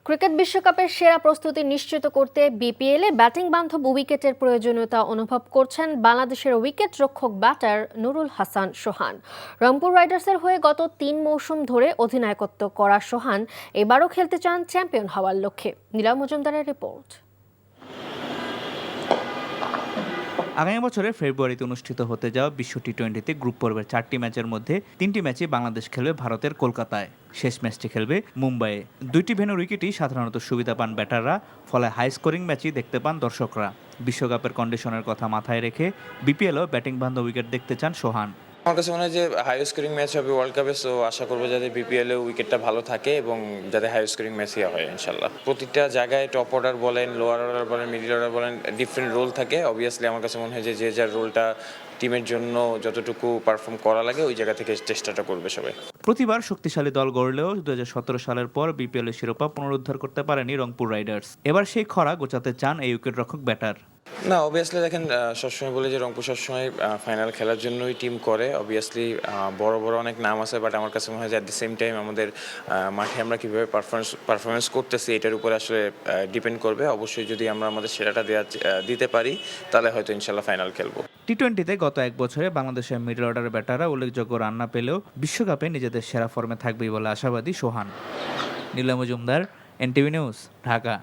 Cricket বিশ্বকাপের সেরা প্রস্তুতি নিশ্চিত করতে বিপিএলে ব্যাটিং বান্ধব উইকেটের প্রয়োজনীয়তা অনুভব করছেন বাংলাদেশের উইকেট রক্ষক ব্যাটার নুরুল হাসান সোহান। রংপুর রাইডার্সের হয়ে গত ৩ মৌসুম ধরে অধিনায়কত্ব করা সোহান এবারও খেলতে চান চ্যাম্পিয়ন হওয়ার লক্ষ্যে। নীলা মজুমদারের রিপোর্ট। আগামী বছরের ফেব্রুয়ারিতে অনুষ্ঠিত হতে যাওয়া বিশ্ব টি-20তে গ্রুপ পর্বের 4টি ম্যাচের মধ্যে 3টি ম্যাচে বাংলাদেশ খেলবে ভারতের কলকাতায়, শেষ ম্যাচটি খেলবে মুম্বাইয়ে। 2টি ভেন্যুর উইকেটই সাধারণত সুবিধা পান ব্যাটাররা, ফলে হাই স্কোরিং ম্যাচই দেখতে পান দর্শকরা। বিশ্বকাপের কন্ডিশনের কথা মাথায় রেখে বিপিএলও ব্যাটিং বান্ধব উইকেট দেখতে চান সোহান। আমার কাছে মনে হয় যে হাই স্কোরিং ম্যাচ হবে ওয়ার্ল্ড কাপে, সো আশা করবো যাতে বিপিএলে উইকেটটা ভালো থাকে এবং যাতে হাই স্কোরিং ম্যাচই হয় ইনশাল্লাহ। প্রতিটা জায়গায় টপ অর্ডার বলেন, লোয়ার অর্ডার বলেন, মিডল অর্ডার বলেন, ডিফারেন্ট রোল থাকে। অবভিয়াসলি আমার কাছে মনে হয় যে যার রোলটা টিমের জন্য যতটুকু পারফর্ম করা লাগে ওই জায়গা থেকে চেষ্টাটা করবে সবাই। প্রতিবার শক্তিশালী দল গড়লেও 2017 সালের পর বিপিএলের শিরোপা পুনরুদ্ধার করতে পারেনি রংপুর রাইডার্স। এবার সেই খরা গোছাতে চান এই উইকেট রক্ষক ব্যাটার। না, অবভিয়াসলি দেখেন, সবসময় বলে যে রংপুর সবসময় ফাইনাল খেলার জন্যই টিম করে। অবভিয়াসলি বড় বড় অনেক নাম আছে, বাট আমার কাছে মনে হয় যে অ্যাট দ্য সেম টাইম আমাদের মাঠে আমরা কীভাবে পারফরমেন্স করতেছি এটার উপরে আসলে ডিপেন্ড করবে। অবশ্যই যদি আমরা আমাদের সেরাটা দিতে পারি তাহলে হয়তো ইনশাল্লাহ ফাইনাল খেলবো। টি-20তে গত এক বছরে বাংলাদেশের মিডল অর্ডার ব্যাটাররা উল্লেখযোগ্য রান না পেলেও বিশ্বকাপে নিজেদের সেরা ফর্মে থাকবেই বলে আশাবাদী সোহান। নীলা মজুমদার, এনটিভি নিউজ, ঢাকা।